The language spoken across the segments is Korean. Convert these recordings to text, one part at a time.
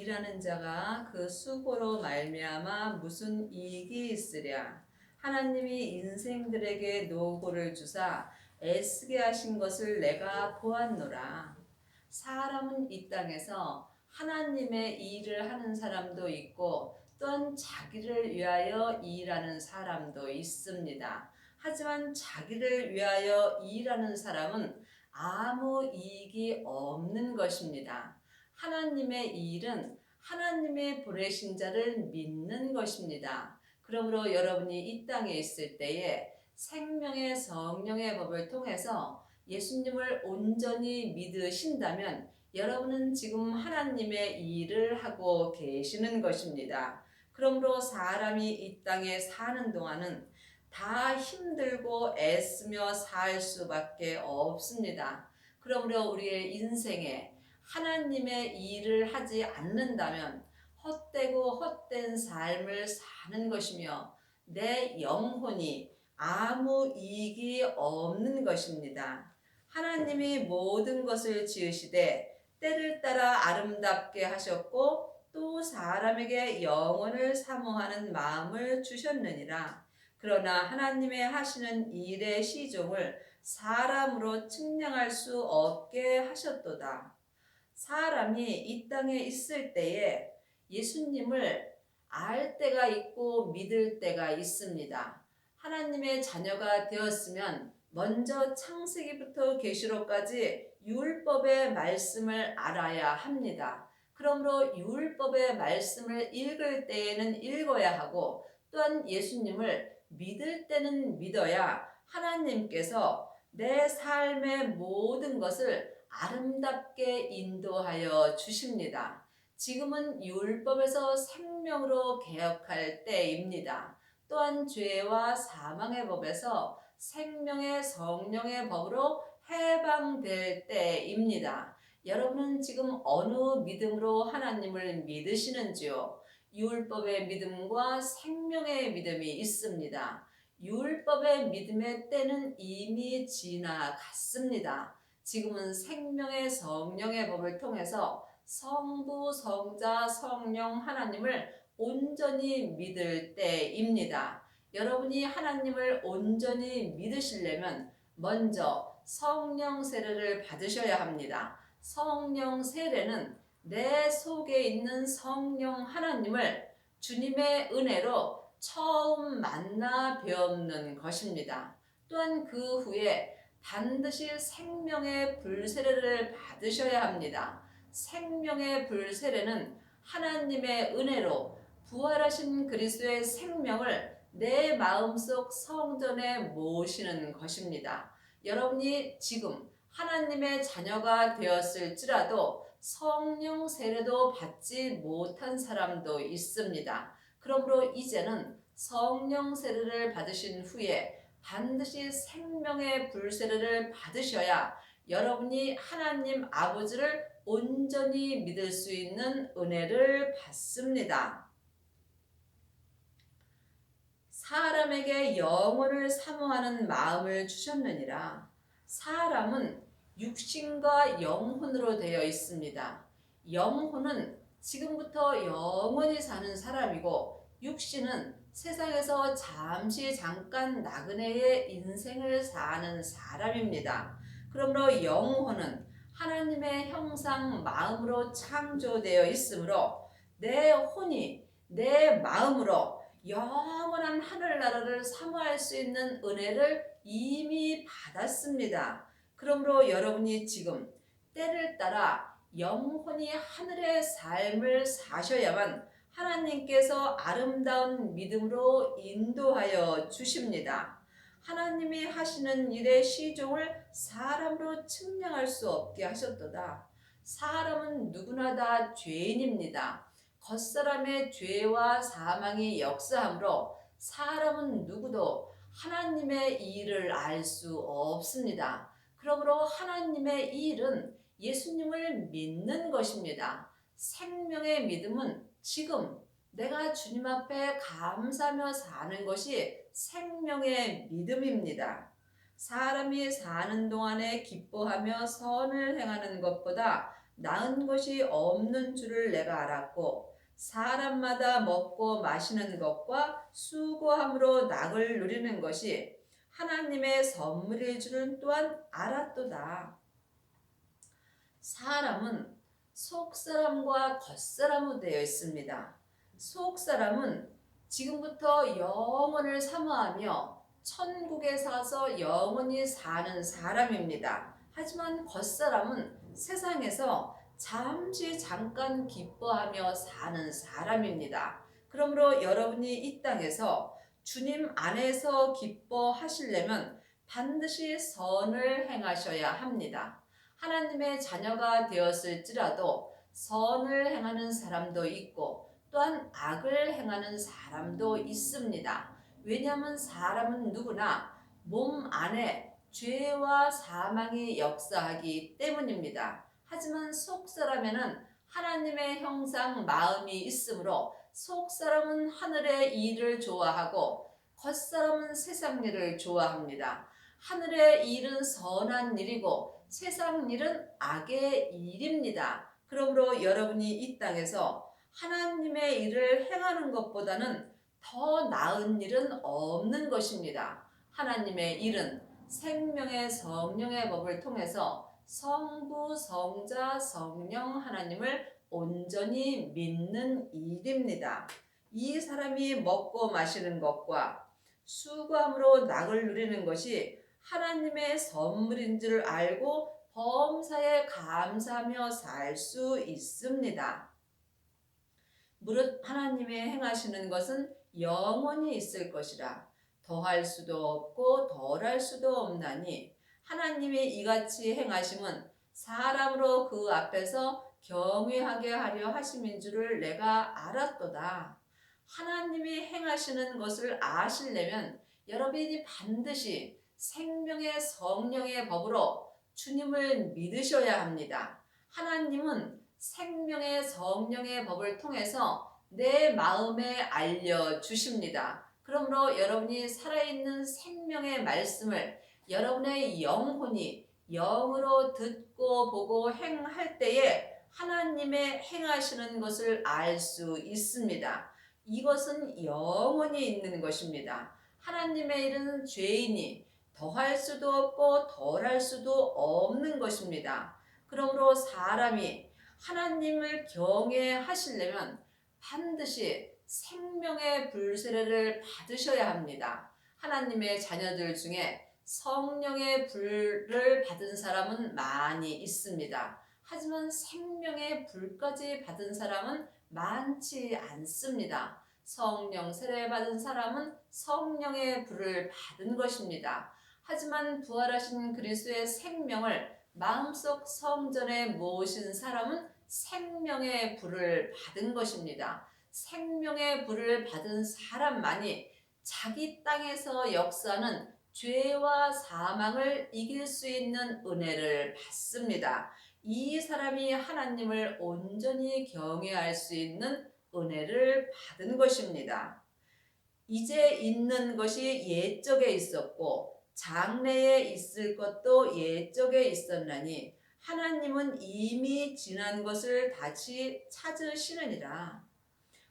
일하는 자가 그 수고로 말미암아 무슨 이익이 있으랴. 하나님이 인생들에게 노고를 주사 애쓰게 하신 것을 내가 보았노라. 사람은 이 땅에서 하나님의 일을 하는 사람도 있고 또한 자기를 위하여 일하는 사람도 있습니다. 하지만 자기를 위하여 일하는 사람은 아무 이익이 없는 것입니다. 하나님의 일은 하나님의 보내신 자를 믿는 것입니다. 그러므로 여러분이 이 땅에 있을 때에 생명의 성령의 법을 통해서 예수님을 온전히 믿으신다면 여러분은 지금 하나님의 일을 하고 계시는 것입니다. 그러므로 사람이 이 땅에 사는 동안은 다 힘들고 애쓰며 살 수밖에 없습니다. 그러므로 우리의 인생에 하나님의 일을 하지 않는다면 헛되고 헛된 삶을 사는 것이며 내 영혼이 아무 이익이 없는 것입니다. 하나님이 모든 것을 지으시되 때를 따라 아름답게 하셨고 또 사람에게 영원을 사모하는 마음을 주셨느니라. 그러나 하나님의 하시는 일의 시종을 사람으로 측량할 수 없게 하셨도다. 사람이 이 땅에 있을 때에 예수님을 알 때가 있고 믿을 때가 있습니다. 하나님의 자녀가 되었으면 먼저 창세기부터 계시록까지 율법의 말씀을 알아야 합니다. 그러므로 율법의 말씀을 읽을 때에는 읽어야 하고 또한 예수님을 믿을 때는 믿어야 하나님께서 내 삶의 모든 것을 아름답게 인도하여 주십니다. 지금은 율법에서 생명으로 개혁할 때입니다. 또한 죄와 사망의 법에서 생명의 성령의 법으로 해방될 때입니다. 여러분은 지금 어느 믿음으로 하나님을 믿으시는지요? 율법의 믿음과 생명의 믿음이 있습니다. 율법의 믿음의 때는 이미 지나갔습니다. 지금은 생명의 성령의 법을 통해서 성부, 성자, 성령 하나님을 온전히 믿을 때입니다. 여러분이 하나님을 온전히 믿으시려면 먼저 성령 세례를 받으셔야 합니다. 성령 세례는 내 속에 있는 성령 하나님을 주님의 은혜로 처음 만나 뵈옵는 것입니다. 또한 그 후에 반드시 생명의 불세례를 받으셔야 합니다. 생명의 불세례는 하나님의 은혜로 부활하신 그리스도의 생명을 내 마음속 성전에 모시는 것입니다. 여러분이 지금 하나님의 자녀가 되었을지라도 성령 세례도 받지 못한 사람도 있습니다. 그러므로 이제는 성령 세례를 받으신 후에 반드시 생명의 불세례를 받으셔야 여러분이 하나님 아버지를 온전히 믿을 수 있는 은혜를 받습니다. 사람에게 영혼을 사모하는 마음을 주셨느니라. 사람은 육신과 영혼으로 되어 있습니다. 영혼은 지금부터 영원히 사는 사람이고 육신은 세상에서 잠깐 나그네의 인생을 사는 사람입니다. 그러므로 영혼은 하나님의 형상 마음으로 창조되어 있으므로 내 혼이 내 마음으로 영원한 하늘나라를 사모할 수 있는 은혜를 이미 받았습니다. 그러므로 여러분이 지금 때를 따라 영혼이 하늘의 삶을 사셔야만 하나님께서 아름다운 믿음으로 인도하여 주십니다. 하나님이 하시는 일의 시종을 사람으로 측량할 수 없게 하셨도다. 사람은 누구나 다 죄인입니다. 겉사람의 죄와 사망이 역사하므로 사람은 누구도 하나님의 일을 알 수 없습니다. 그러므로 하나님의 일은 예수님을 믿는 것입니다. 생명의 믿음은 지금 내가 주님 앞에 감사하며 사는 것이 생명의 믿음입니다. 사람이 사는 동안에 기뻐하며 선을 행하는 것보다 나은 것이 없는 줄을 내가 알았고 사람마다 먹고 마시는 것과 수고함으로 낙을 누리는 것이 하나님의 선물일 줄은 또한 알았도다. 사람은 속사람과 겉사람으로 되어 있습니다. 속사람은 지금부터 영원을 사모하며 천국에 사서 영원히 사는 사람입니다. 하지만 겉사람은 세상에서 잠시 잠깐 기뻐하며 사는 사람입니다. 그러므로 여러분이 이 땅에서 주님 안에서 기뻐하시려면 반드시 선을 행하셔야 합니다. 하나님의 자녀가 되었을지라도 선을 행하는 사람도 있고 또한 악을 행하는 사람도 있습니다. 왜냐하면 사람은 누구나 몸 안에 죄와 사망이 역사하기 때문입니다. 하지만 속사람에는 하나님의 형상 마음이 있으므로 속사람은 하늘의 일을 좋아하고 겉사람은 세상 일을 좋아합니다. 하늘의 일은 선한 일이고 세상 일은 악의 일입니다. 그러므로 여러분이 이 땅에서 하나님의 일을 행하는 것보다는 더 나은 일은 없는 것입니다. 하나님의 일은 생명의 성령의 법을 통해서 성부, 성자, 성령 하나님을 온전히 믿는 일입니다. 이 사람이 먹고 마시는 것과 수고함으로 낙을 누리는 것이 하나님의 선물인 줄 알고 범사에 감사하며 살 수 있습니다. 무릇 하나님의 행하시는 것은 영원히 있을 것이라 더할 수도 없고 덜할 수도 없나니 하나님이 이같이 행하심은 사람으로 그 앞에서 경외하게 하려 하심인 줄을 내가 알았도다. 하나님이 행하시는 것을 아시려면 여러분이 반드시 생명의 성령의 법으로 주님을 믿으셔야 합니다. 하나님은 생명의 성령의 법을 통해서 내 마음에 알려주십니다. 그러므로 여러분이 살아있는 생명의 말씀을 여러분의 영혼이 영으로 듣고 보고 행할 때에 하나님의 행하시는 것을 알 수 있습니다. 이것은 영원히 있는 것입니다. 하나님의 일은 죄인이 더할 수도 없고 덜할 수도 없는 것입니다. 그러므로 사람이 하나님을 경외하시려면 반드시 생명의 불세례를 받으셔야 합니다. 하나님의 자녀들 중에 성령의 불을 받은 사람은 많이 있습니다. 하지만 생명의 불까지 받은 사람은 많지 않습니다. 성령 세례 받은 사람은 성령의 불을 받은 것입니다. 하지만 부활하신 그리스도의 생명을 마음속 성전에 모신 사람은 생명의 불을 받은 것입니다. 생명의 불을 받은 사람만이 자기 땅에서 역사하는 죄와 사망을 이길 수 있는 은혜를 받습니다. 이 사람이 하나님을 온전히 경외할 수 있는 은혜를 받은 것입니다. 이제 있는 것이 옛적에 있었고 장래에 있을 것도 옛적에 있었나니 하나님은 이미 지난 것을 다시 찾으시느니라.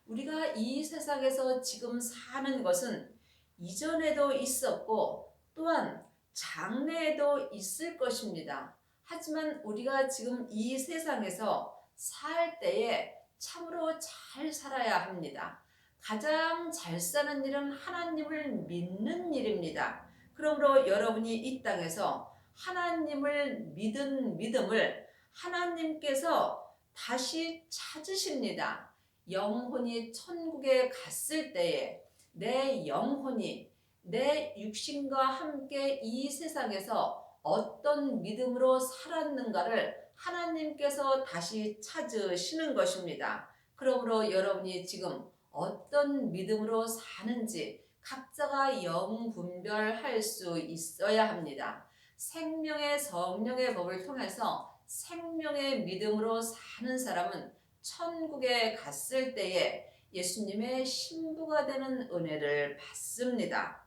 우리가 이 세상에서 지금 사는 것은 이전에도 있었고 또한 장래에도 있을 것입니다. 하지만 우리가 지금 이 세상에서 살 때에 참으로 잘 살아야 합니다. 가장 잘 사는 일은 하나님을 믿는 일입니다. 그러므로 여러분이 이 땅에서 하나님을 믿은 믿음을 하나님께서 다시 찾으십니다. 영혼이 천국에 갔을 때에 내 영혼이 내 육신과 함께 이 세상에서 어떤 믿음으로 살았는가를 하나님께서 다시 찾으시는 것입니다. 그러므로 여러분이 지금 어떤 믿음으로 사는지 각자가 영분별할 수 있어야 합니다. 생명의 성령의 법을 통해서 생명의 믿음으로 사는 사람은 천국에 갔을 때에 예수님의 신부가 되는 은혜를 받습니다.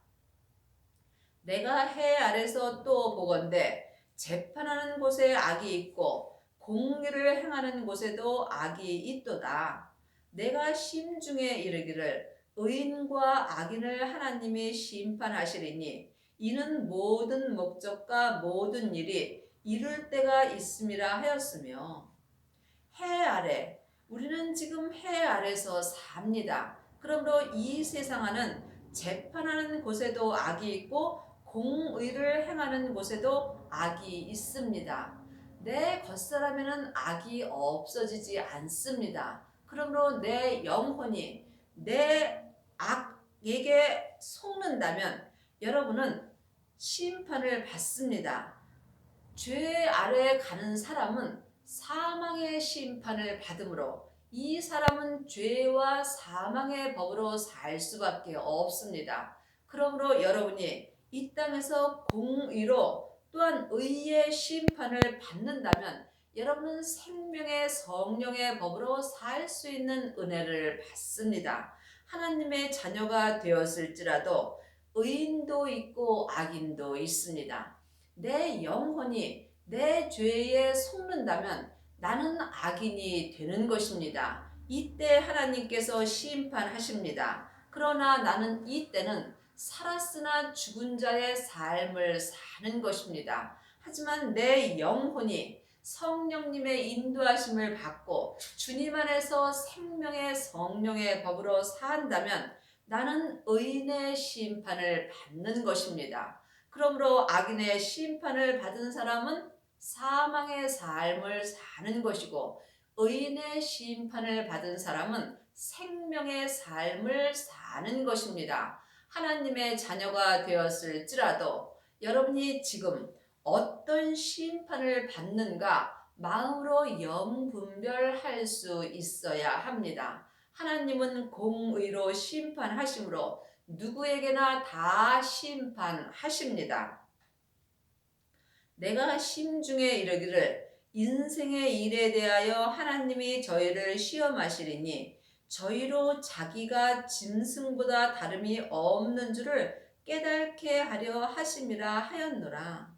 내가 해 아래서 또 보건대 재판하는 곳에 악이 있고 공의를 행하는 곳에도 악이 있도다. 내가 심중에 이르기를 의인과 악인을 하나님이 심판하시리니 이는 모든 목적과 모든 일이 이룰 때가 있음이라 하였으며, 해 아래, 우리는 지금 해 아래서 삽니다. 그러므로 이 세상 안은 재판하는 곳에도 악이 있고 공의를 행하는 곳에도 악이 있습니다. 내 겉사람에는 악이 없어지지 않습니다. 그러므로 내 영혼이 내 악에게 속는다면 여러분은 심판을 받습니다. 죄 아래 가는 사람은 사망의 심판을 받으므로 이 사람은 죄와 사망의 법으로 살 수밖에 없습니다. 그러므로 여러분이 이 땅에서 공의로 또한 의의 심판을 받는다면 여러분은 생명의 성령의 법으로 살 수 있는 은혜를 받습니다. 하나님의 자녀가 되었을지라도 의인도 있고 악인도 있습니다. 내 영혼이 내 죄에 속는다면 나는 악인이 되는 것입니다. 이때 하나님께서 심판하십니다. 그러나 나는 이때는 살았으나 죽은 자의 삶을 사는 것입니다. 하지만 내 영혼이 성령님의 인도하심을 받고 주님 안에서 생명의 성령의 법으로 산다면 나는 의인의 심판을 받는 것입니다. 그러므로 악인의 심판을 받은 사람은 사망의 삶을 사는 것이고 의인의 심판을 받은 사람은 생명의 삶을 사는 것입니다. 하나님의 자녀가 되었을지라도 여러분이 지금 어떤 심판을 받는가 마음으로 영분별할 수 있어야 합니다. 하나님은 공의로 심판하심으로 누구에게나 다 심판하십니다. 내가 심중에 이르기를 인생의 일에 대하여 하나님이 저희를 시험하시리니 저희로 자기가 짐승보다 다름이 없는 줄을 깨닫게 하려 하심이라 하였노라.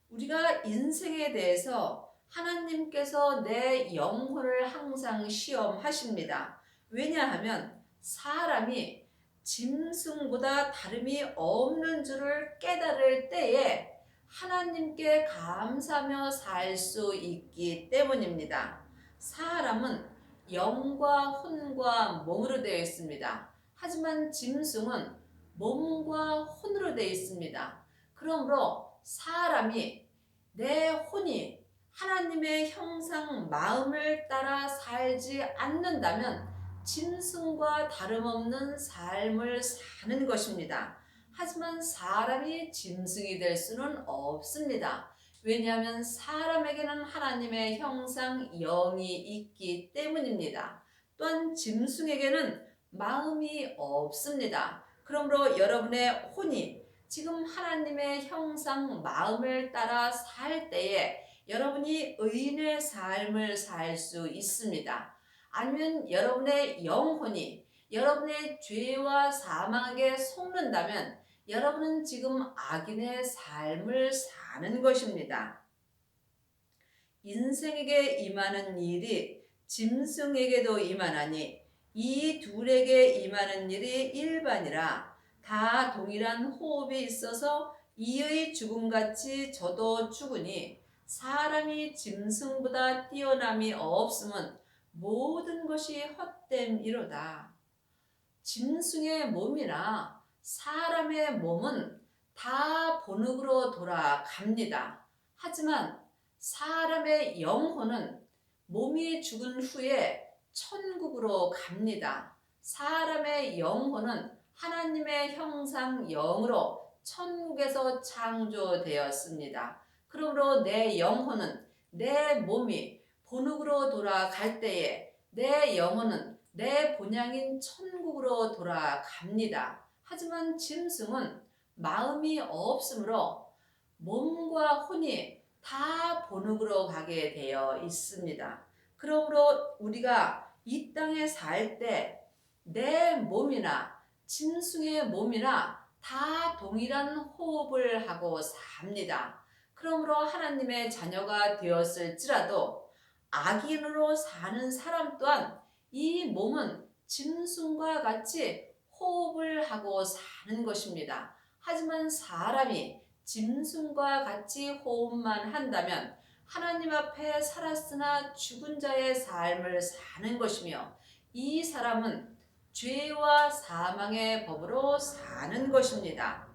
우리가 인생에 대해서 하나님께서 내 영혼을 항상 시험하십니다. 왜냐하면 사람이 짐승보다 다름이 없는 줄을 깨달을 때에 하나님께 감사하며 살 수 있기 때문입니다. 사람은 영과 혼과 몸으로 되어 있습니다. 하지만 짐승은 몸과 혼으로 되어 있습니다. 그러므로 사람이 내 혼이 하나님의 형상 마음을 따라 살지 않는다면 짐승과 다름없는 삶을 사는 것입니다. 하지만 사람이 짐승이 될 수는 없습니다. 왜냐하면 사람에게는 하나님의 형상 영이 있기 때문입니다. 또한 짐승에게는 마음이 없습니다. 그러므로 여러분의 혼이 지금 하나님의 형상 마음을 따라 살 때에 여러분이 의인의 삶을 살 수 있습니다. 아니면 여러분의 영혼이 여러분의 죄와 사망에게 속는다면 여러분은 지금 악인의 삶을 사는 것입니다. 인생에게 임하는 일이 짐승에게도 임하나니 이 둘에게 임하는 일이 일반이라 다 동일한 호흡이 있어서 이의 죽음같이 저도 죽으니 사람이 짐승보다 뛰어남이 없음은 모든 것이 헛됨이로다. 짐승의 몸이나 사람의 몸은 다 본흙으로 돌아갑니다. 하지만 사람의 영혼은 몸이 죽은 후에 천국으로 갑니다. 사람의 영혼은 하나님의 형상 영으로 천국에서 창조되었습니다. 그러므로 내 영혼은 내 몸이 본흙으로 돌아갈 때에 내 영혼은 내 본향인 천국으로 돌아갑니다. 하지만 짐승은 마음이 없으므로 몸과 혼이 다 본흙으로 가게 되어 있습니다. 그러므로 우리가 이 땅에 살 때 내 몸이나 짐승의 몸이나 다 동일한 호흡을 하고 삽니다. 그러므로 하나님의 자녀가 되었을지라도 악인으로 사는 사람 또한 이 몸은 짐승과 같이 호흡을 하고 사는 것입니다. 하지만 사람이 짐승과 같이 호흡만 한다면 하나님 앞에 살았으나 죽은 자의 삶을 사는 것이며 이 사람은 죄와 사망의 법으로 사는 것입니다.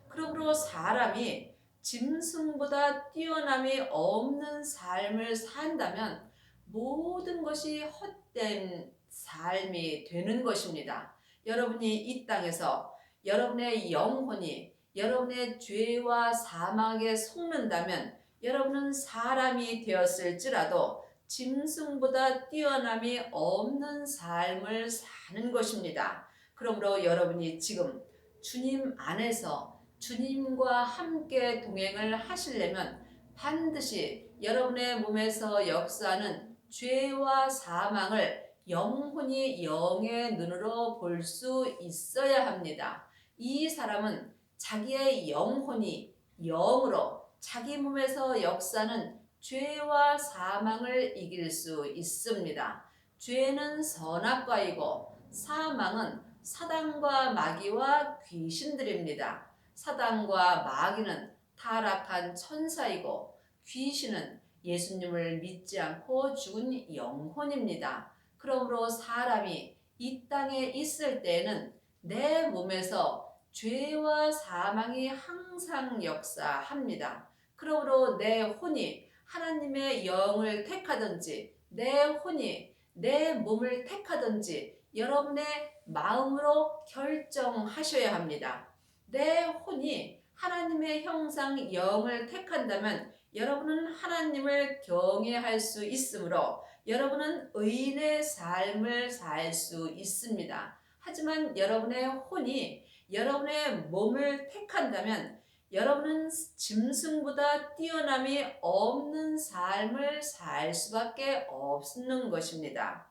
그러므로 사람이 짐승보다 뛰어남이 없는 삶을 산다면 모든 것이 헛된 삶이 되는 것입니다. 여러분이 이 땅에서 여러분의 영혼이 여러분의 죄와 사망에 속는다면 여러분은 사람이 되었을지라도 짐승보다 뛰어남이 없는 삶을 사는 것입니다. 그러므로 여러분이 지금 주님 안에서 주님과 함께 동행을 하시려면 반드시 여러분의 몸에서 역사하는 죄와 사망을 영혼이 영의 눈으로 볼 수 있어야 합니다. 이 사람은 자기의 영혼이 영으로 자기 몸에서 역사하는 죄와 사망을 이길 수 있습니다. 죄는 선악과이고 사망은 사단과 마귀와 귀신들입니다. 사단과 마귀는 타락한 천사이고 귀신은 예수님을 믿지 않고 죽은 영혼입니다. 그러므로 사람이 이 땅에 있을 때에는 내 몸에서 죄와 사망이 항상 역사합니다. 그러므로 내 혼이 하나님의 영을 택하든지 내 혼이 내 몸을 택하든지 여러분의 마음으로 결정하셔야 합니다. 내 혼이 하나님의 형상 영을 택한다면 여러분은 하나님을 경외할 수 있으므로 여러분은 의인의 삶을 살 수 있습니다. 하지만 여러분의 혼이 여러분의 몸을 택한다면 여러분은 짐승보다 뛰어남이 없는 삶을 살 수밖에 없는 것입니다.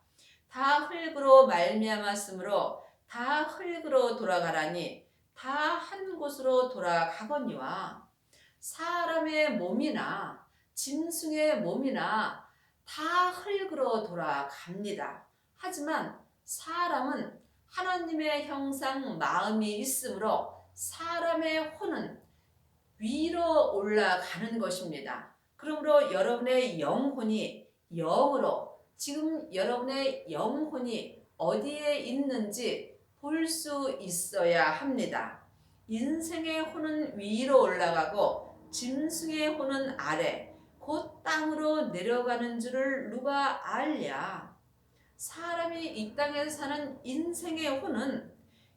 다 흙으로 말미암았으므로 다 흙으로 돌아가라니 다 한 곳으로 돌아가거니와 사람의 몸이나 짐승의 몸이나 다 흙으로 돌아갑니다. 하지만 사람은 하나님의 형상 마음이 있으므로 사람의 혼은 위로 올라가는 것입니다. 그러므로 여러분의 영혼이 영으로 지금 여러분의 영혼이 어디에 있는지 볼 수 있어야 합니다. 인생의 혼은 위로 올라가고 짐승의 혼은 아래 곧 땅으로 내려가는 줄을 누가 알랴. 사람이 이 땅에서 사는 인생의 혼은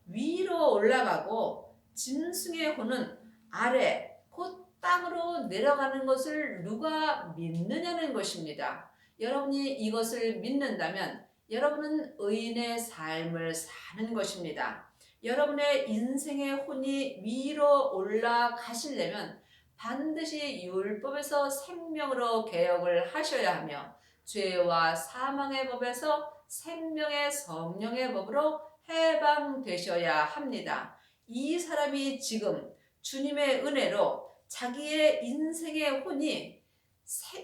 위로 올라가고 짐승의 혼은 아래 곧 땅으로 내려가는 것을 누가 믿느냐는 것입니다. 여러분이 이것을 믿는다면 여러분은 의인의 삶을 사는 것입니다. 여러분의 인생의 혼이 위로 올라가시려면 반드시 율법에서 생명으로 개혁을 하셔야 하며 죄와 사망의 법에서 생명의 성령의 법으로 해방되셔야 합니다. 이 사람이 지금 주님의 은혜로 자기의 인생의 혼이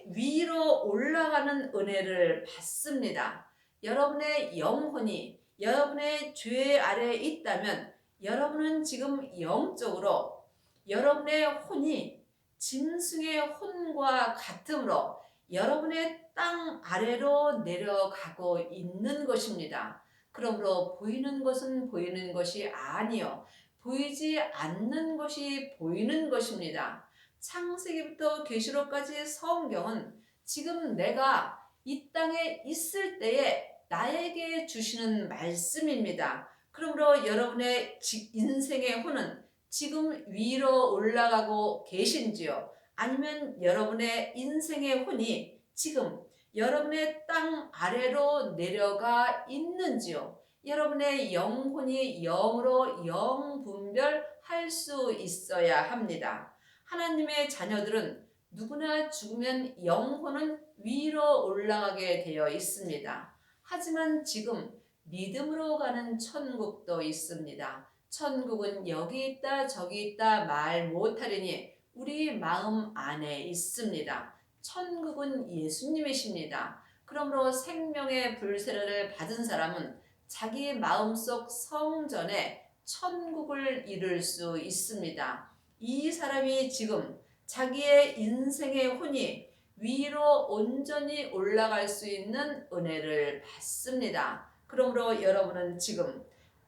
위로 올라가는 은혜를 받습니다. 여러분의 영혼이 여러분의 죄 아래에 있다면 여러분은 지금 영적으로 여러분의 혼이 짐승의 혼과 같으므로 여러분의 땅 아래로 내려가고 있는 것입니다. 그러므로 보이는 것은 보이는 것이 아니요 보이지 않는 것이 보이는 것입니다. 창세기부터 계시록까지 성경은 지금 내가 이 땅에 있을 때에 나에게 주시는 말씀입니다. 그러므로 여러분의 인생의 혼은 지금 위로 올라가고 계신지요? 아니면 여러분의 인생의 혼이 지금 여러분의 땅 아래로 내려가 있는지요? 여러분의 영혼이 영으로 영분별할 수 있어야 합니다. 하나님의 자녀들은 누구나 죽으면 영혼은 위로 올라가게 되어 있습니다. 하지만 지금 믿음으로 가는 천국도 있습니다. 천국은 여기 있다 저기 있다 말 못하리니 우리 마음 안에 있습니다. 천국은 예수님이십니다. 그러므로 생명의 불세례를 받은 사람은 자기 마음속 성전에 천국을 이룰 수 있습니다. 이 사람이 지금 자기의 인생의 혼이 위로 온전히 올라갈 수 있는 은혜를 받습니다. 그러므로 여러분은 지금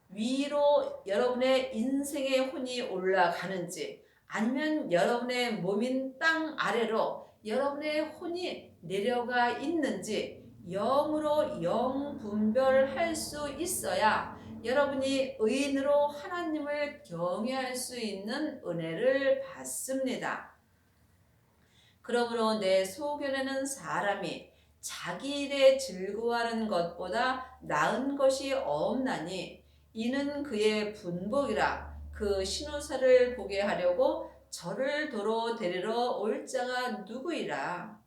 위로 여러분의 인생의 혼이 올라가는지, 아니면 여러분의 몸인 땅 아래로 여러분의 혼이 내려가 있는지 영으로 영 분별할 수 있어야 여러분이 의인으로 하나님을 경외할 수 있는 은혜를 받습니다. 그러므로 내 소견에는 사람이 자기 일에 즐거워하는 것보다 나은 것이 없나니 이는 그의 분복이라. 그 신우사를 보게 하려고 저를 도로 데리러 올 자가 누구이라.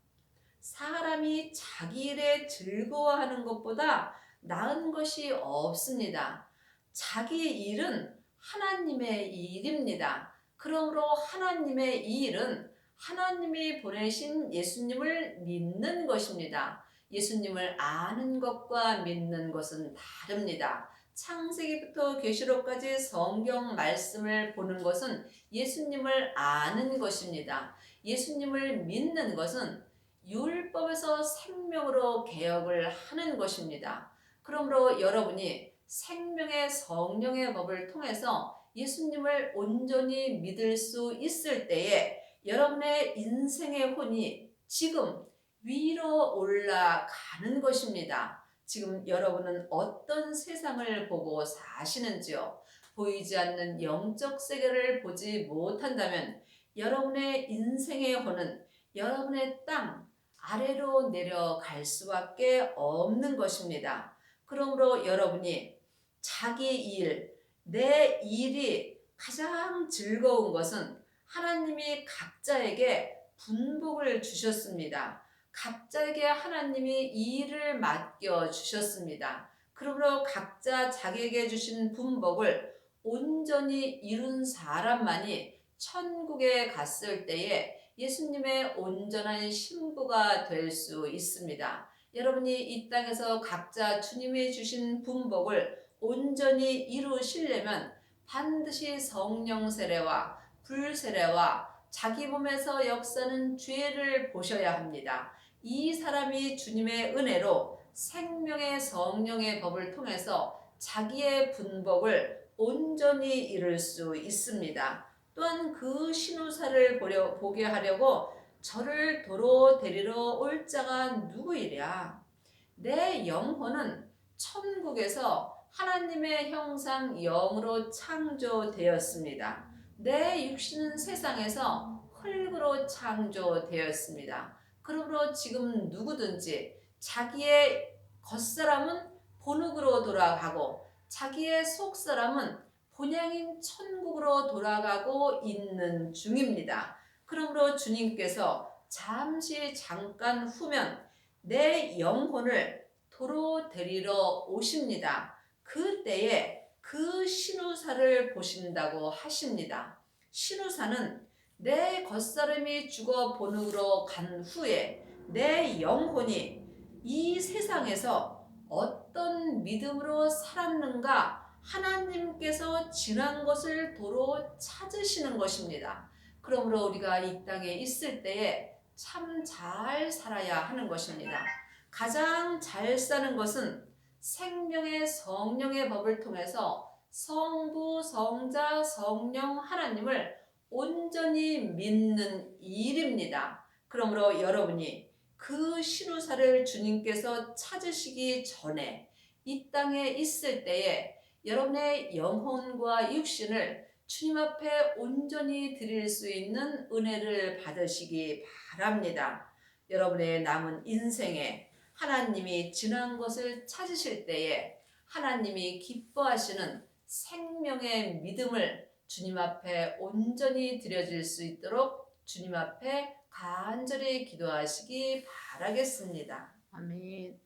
사람이 자기 일에 즐거워하는 것보다 나은 것이 없습니다. 자기 일은 하나님의 일입니다. 그러므로 하나님의 이 일은 하나님이 보내신 예수님을 믿는 것입니다. 예수님을 아는 것과 믿는 것은 다릅니다. 창세기부터 계시록까지 성경 말씀을 보는 것은 예수님을 아는 것입니다. 예수님을 믿는 것은 율법에서 생명으로 개혁을 하는 것입니다. 그러므로 여러분이 생명의 성령의 법을 통해서 예수님을 온전히 믿을 수 있을 때에 여러분의 인생의 혼이 지금 위로 올라가는 것입니다. 지금 여러분은 어떤 세상을 보고 사시는지요? 보이지 않는 영적 세계를 보지 못한다면 여러분의 인생의 혼은 여러분의 땅 아래로 내려갈 수밖에 없는 것입니다. 그러므로 여러분이 자기 일, 내 일이 가장 즐거운 것은 하나님이 각자에게 분복을 주셨습니다. 각자에게 하나님이 이 일을 맡겨 주셨습니다. 그러므로 각자 자기에게 주신 분복을 온전히 이룬 사람만이 천국에 갔을 때에 예수님의 온전한 신부가 될 수 있습니다. 여러분이 이 땅에서 각자 주님이 주신 분복을 온전히 이루시려면 반드시 성령 세례와 불세례와 자기 몸에서 역사는 죄를 보셔야 합니다. 이 사람이 주님의 은혜로 생명의 성령의 법을 통해서 자기의 분복을 온전히 이룰 수 있습니다. 또한 그 신우사를 보게 하려고 저를 도로 데리러 올 자가 누구이랴. 내 영혼은 천국에서 하나님의 형상 영으로 창조되었습니다. 내 육신은 세상에서 흙으로 창조되었습니다. 그러므로 지금 누구든지 자기의 겉사람은 본흙으로 돌아가고 자기의 속사람은 본향인 천국으로 돌아가고 있는 중입니다. 그러므로 주님께서 잠깐 후면 내 영혼을 도로 데리러 오십니다. 그때에 그 신우사를 보신다고 하십니다. 신우사는 내 겉사람이 죽어 본흙으로 간 후에 내 영혼이 이 세상에서 어떤 믿음으로 살았는가 하나님께서 지난 것을 도로 찾으시는 것입니다. 그러므로 우리가 이 땅에 있을 때에 참 잘 살아야 하는 것입니다. 가장 잘 사는 것은 생명의 성령의 법을 통해서 성부, 성자, 성령 하나님을 온전히 믿는 일입니다. 그러므로 여러분이 그 신우사를 주님께서 찾으시기 전에 이 땅에 있을 때에 여러분의 영혼과 육신을 주님 앞에 온전히 드릴 수 있는 은혜를 받으시기 바랍니다. 여러분의 남은 인생에 하나님이 지난 것을 찾으실 때에 하나님이 기뻐하시는 생명의 믿음을 주님 앞에 온전히 드려질 수 있도록 주님 앞에 간절히 기도하시기 바라겠습니다. 아멘.